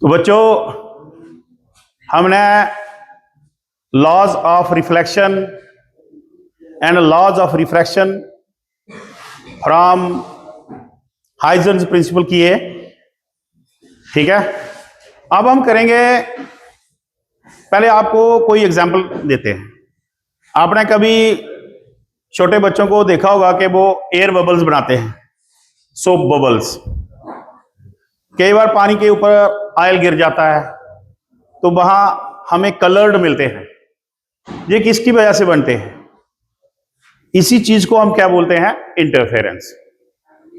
तो बच्चों, हमने laws of reflection and laws of refraction from Huygens principle किए, ठीक है। अब हम करेंगे, पहले आपको कोई एग्जांपल देते हैं। आपने कभी छोटे बच्चों को देखा होगा कि वो एयर बबल्स बनाते हैं, सोप बबल्स। कई बार पानी के ऊपर ऑयल गिर जाता है तो वहां हमें कलर्ड मिलते हैं। ये किसकी वजह से बनते हैं? इसी चीज को हम क्या बोलते हैं? इंटरफेरेंस।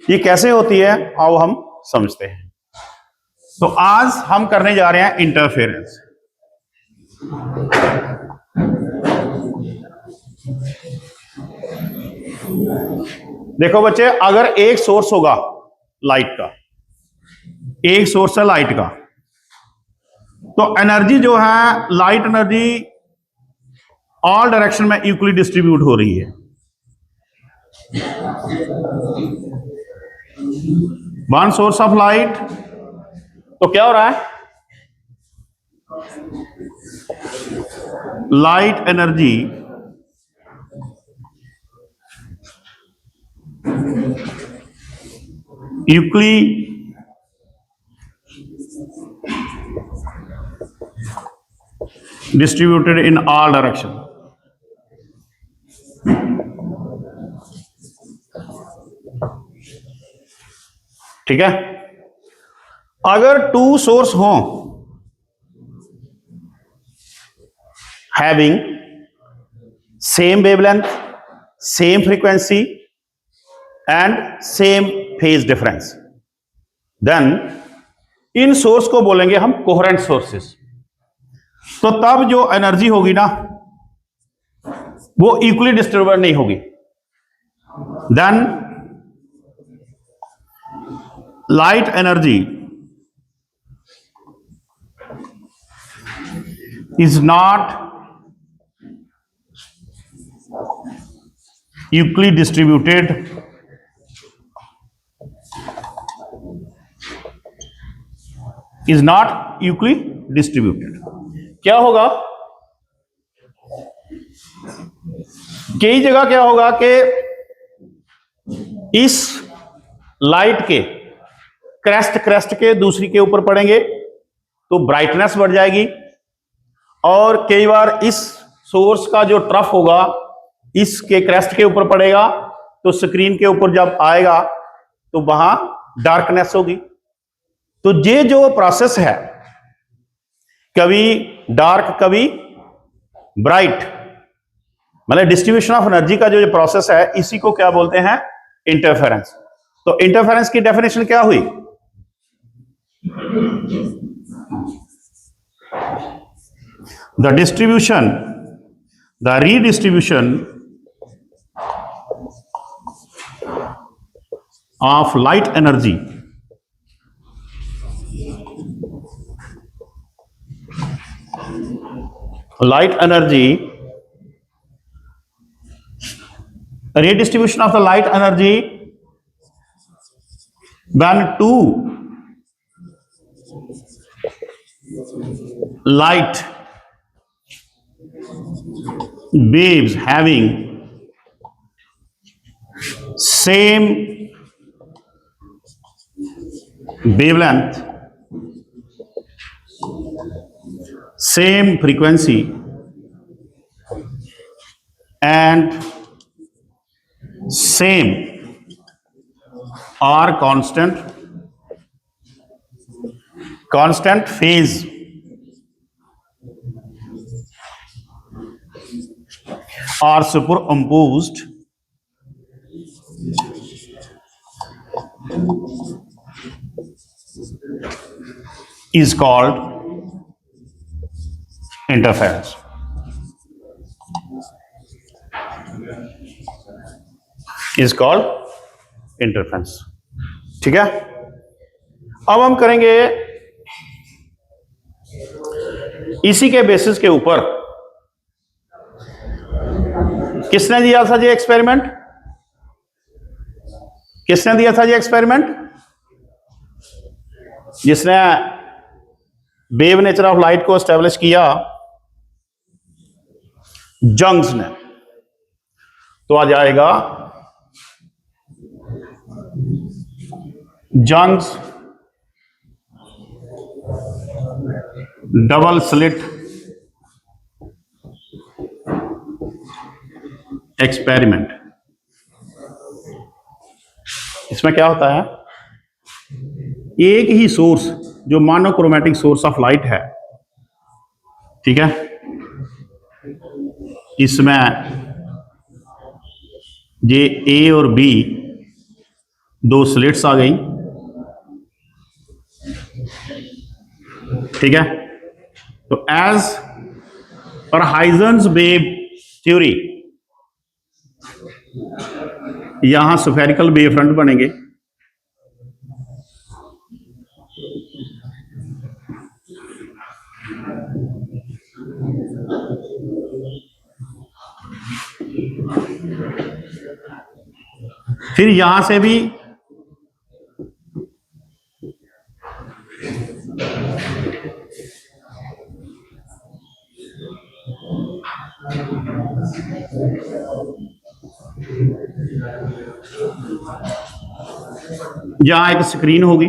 ये कैसे होती है आओ हम समझते हैं। तो आज हम करने जा रहे हैं इंटरफेरेंस। देखो बच्चे, अगर एक सोर्स होगा लाइट का, एक सोर्स है लाइट का, तो एनर्जी जो है, लाइट एनर्जी ऑल डायरेक्शन में इक्वली डिस्ट्रीब्यूट हो रही है। वन सोर्स ऑफ लाइट, तो क्या हो रहा है? Light energy equally distributed in all direction। ठीक है। अगर टू सोर्स हों having same wavelength, same frequency and same phase difference, then इन सोर्स को बोलेंगे हम कोहेरेंट सोर्सेस। तो तब जो एनर्जी होगी ना, वो इक्वली डिस्ट्रीब्यूटेड नहीं होगी। Then light energy is not equally distributed क्या होगा? कई जगह क्या होगा कि इस लाइट के क्रेस्ट के दूसरी के ऊपर पड़ेंगे तो ब्राइटनेस बढ़ जाएगी, और कई बार इस सोर्स का जो ट्रफ होगा इसके क्रेस्ट के ऊपर पड़ेगा तो स्क्रीन के ऊपर जब आएगा तो वहां डार्कनेस होगी। तो ये जो प्रोसेस है, कभी डार्क कभी ब्राइट, मतलब डिस्ट्रीब्यूशन ऑफ एनर्जी का जो प्रोसेस है, इसी को क्या बोलते हैं? इंटरफेरेंस। तो इंटरफेरेंस की डेफिनेशन क्या हुई? The redistribution of light energy redistribution of the light energy when two light waves having same wavelength, same frequency and same or constant phase are superimposed is called interference। is called interference। ठीक है। अब हम करेंगे इसी के basis के ऊपर, किसने दिया था ये एक्सपेरिमेंट? जिसने वेव नेचर ऑफ लाइट को एस्टेब्लिश किया जंग्स ने। तो आ जाएगा जंग्स डबल स्लिट एक्सपेरिमेंट। इसमें क्या होता है, एक ही सोर्स जो मोनोक्रोमेटिक सोर्स ऑफ लाइट है, ठीक है, इसमें ये ए और बी दो स्लिट्स आ गई, ठीक है। तो as per Huygens wave theory यहां स्फेरिकल वेव फ्रंट बनेंगे, फिर यहां से भी यहां एक स्क्रीन होगी,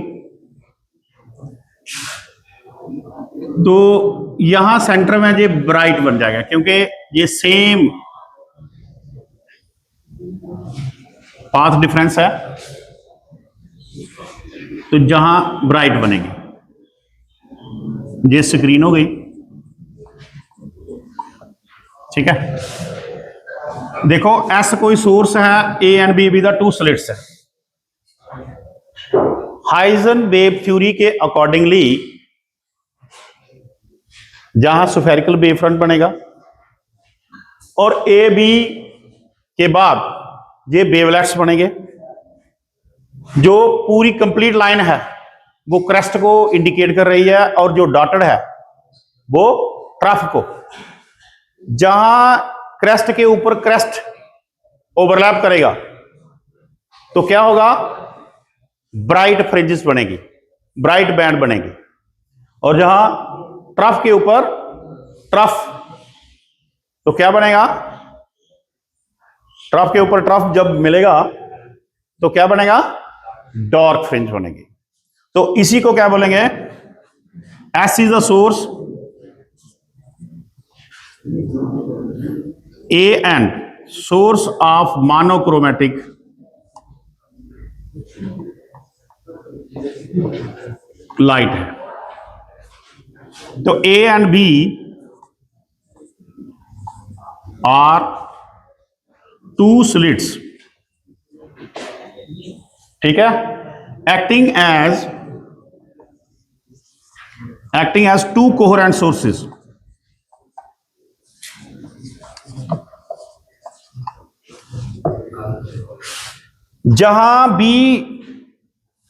तो यहां सेंटर में ये ब्राइट बन जाएगा क्योंकि ये सेम पाथ डिफरेंस है, तो जहां ब्राइट बनेगी ये स्क्रीन हो गई, ठीक है। देखो एस कोई सोर्स है, ए and be with two slits है। हाइजन वेव थ्योरी के अकॉर्डिंगली जहां स्फेरिकल वेव फ्रंट बनेगा और ए बी के बाद ये वेवलेट्स बनेंगे, जो पूरी कंप्लीट लाइन है वो क्रेस्ट को इंडिकेट कर रही है और जो डॉटेड है वो ट्रफ को। जहां क्रेस्ट के ऊपर क्रेस्ट ओवरलैप करेगा तो क्या होगा, ब्राइट फ्रिंजेस बनेगी, ब्राइट बैंड बनेगी, और जहां ट्रफ के ऊपर ट्रफ तो क्या बनेगा, ट्रफ के ऊपर ट्रफ जब मिलेगा तो क्या बनेगा, डार्क फ्रिंज बनेगी। तो इसी को क्या बोलेंगे, S is the source, a and source of monochromatic light है। तो A and B are two slits, ठीक है, acting as two coherent sources. जहां भी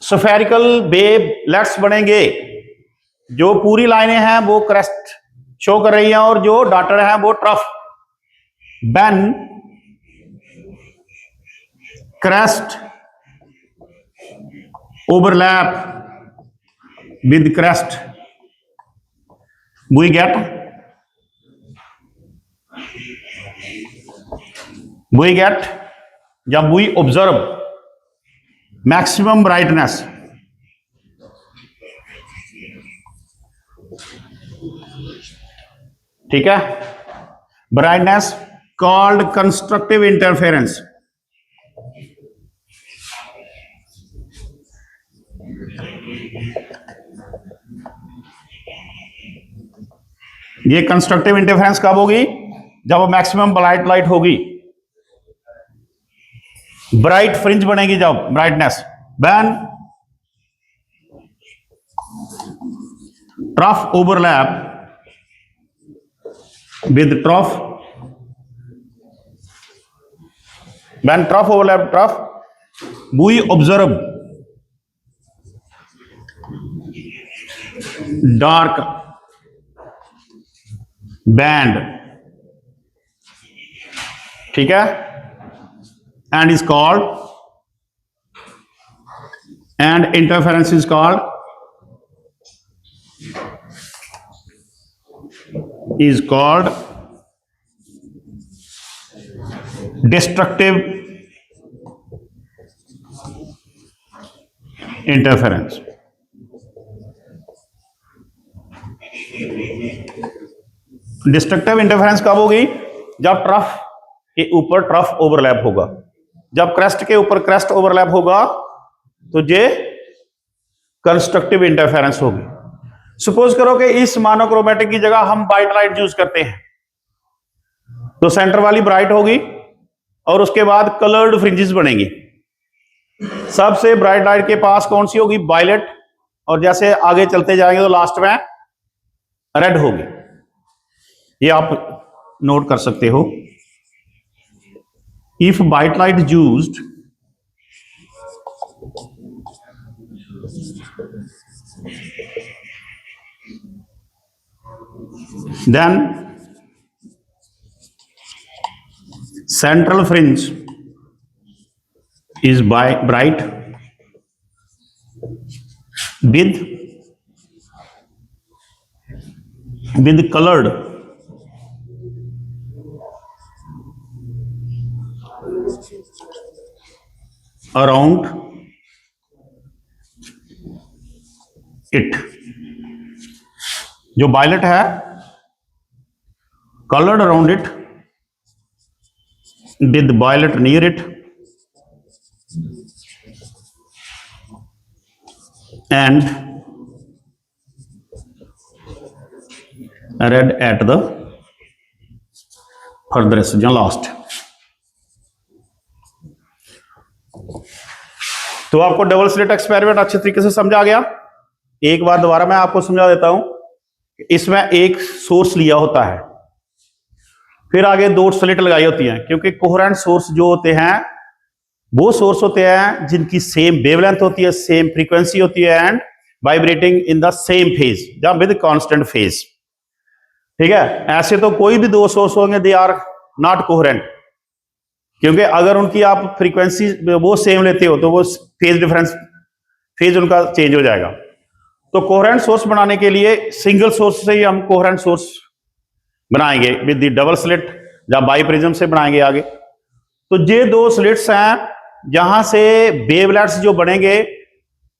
स्फेरिकल वेव लेट्स बनेंगे, जो पूरी लाइनें हैं वो क्रेस्ट शो कर रही हैं और जो डॉटेड है वो trough, when crest overlap with crest we get जब we observe maximum brightness, ठीक है, brightness called constructive interference। ये कंस्ट्रक्टिव इंटरफेरेंस कब होगी, जब मैक्सिमम ब्राइट लाइट होगी, ब्राइट फ्रिंज बनेगी जब brightness, when trough overlap with trough, when trough overlap trough we observe dark band, ठीक है, and is called, and interference is called is called destructive interference. Destructive interference कब होगी? जब trough के ऊपर ट्रफ ओवरलैप होगा, जब क्रेस्ट के ऊपर क्रेस्ट ओवरलैप होगा तो ये कंस्ट्रक्टिव इंटरफेरेंस होगी। सपोज करो कि इस मोनोक्रोमेटिक की जगह हम ब्राइट लाइट यूज करते हैं, तो सेंटर वाली ब्राइट होगी और उसके बाद कलर्ड फ्रिंजेस बनेंगी। सबसे ब्राइट लाइट के पास कौन सी होगी? वायलेट, और जैसे आगे चलते जाएंगे तो लास्ट में रेड होगी। ये आप नोट कर सकते हो। If bright light used then central fringe is bright with colored around it। जो वायलेट है colored around it with violet near it and red at the furthest या last। तो आपको डबल स्लिट एक्सपेरिमेंट अच्छे तरीके से समझा गया। एक बार दोबारा मैं आपको समझा देता हूं। इसमें एक सोर्स लिया होता है, फिर आगे दो स्लिट लगाई होती हैं, क्योंकि कोहेरेंट सोर्स जो होते हैं वो सोर्स होते हैं जिनकी सेम वेवलेंथ होती है, सेम फ्रीक्वेंसी होती है and vibrating in the same phase या विद कांस्टेंट फेज। ठीक है, ऐसे तो कोई भी दो सोर्स होंगे दे आर नॉट कोहेरेंट, क्योंकि अगर उनकी आप फ्रीक्वेंसी वो सेम लेते हो तो वो फेज उनका चेंज हो जाएगा। तो कोहेरेंट सोर्स बनाने के लिए सिंगल सोर्स से ही हम कोहेरेंट सोर्स बनाएंगे विद द डबल स्लिट या बाई प्रिज्म से बनाएंगे आगे। तो ये दो स्लिट्स हैं, यहां से वेवलेट्स जो बनेंगे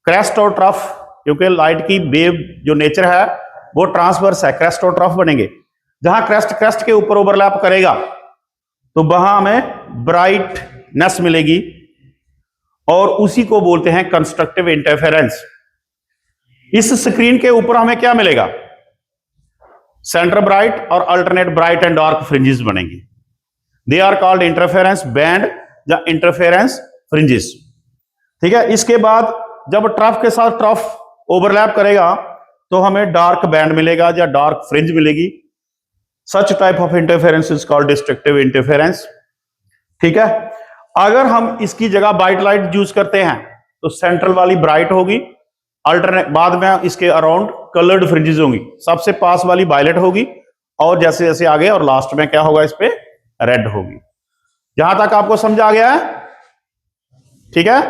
क्रेस्ट और ट्रफ, क्योंकि लाइट की वेव जो नेचर है वो ट्रांसवर्स है, क्रेस्ट और ट्रफ बनेंगे। जहां क्रेस्ट के ऊपर ओवरलैप करेगा तो वहां हमें ब्राइटनेस मिलेगी और उसी को बोलते हैं कंस्ट्रक्टिव इंटरफेरेंस। इस स्क्रीन के ऊपर हमें क्या मिलेगा? सेंटर ब्राइट और alternate bright and dark fringes बनेंगे। They are called interference band या इंटरफेरेंस फ्रिंजेस। ठीक है, इसके बाद जब ट्रफ के साथ ट्रफ ओवरलैप करेगा तो हमें डार्क बैंड मिलेगा या डार्क फ्रिंज मिलेगी। Such type of interference is called destructive interference. ठीक है, अगर हम इसकी जगह ब्राइट लाइट यूज करते हैं तो सेंट्रल वाली ब्राइट होगी, अल्टरनेट बाद में इसके अराउंड कलर्ड फ्रिंजेस होंगी, सबसे पास वाली वायलेट होगी और जैसे जैसे आगे और लास्ट में क्या होगा? इस पे रेड होगी। यहां तक आपको समझ आ गया है? ठीक है।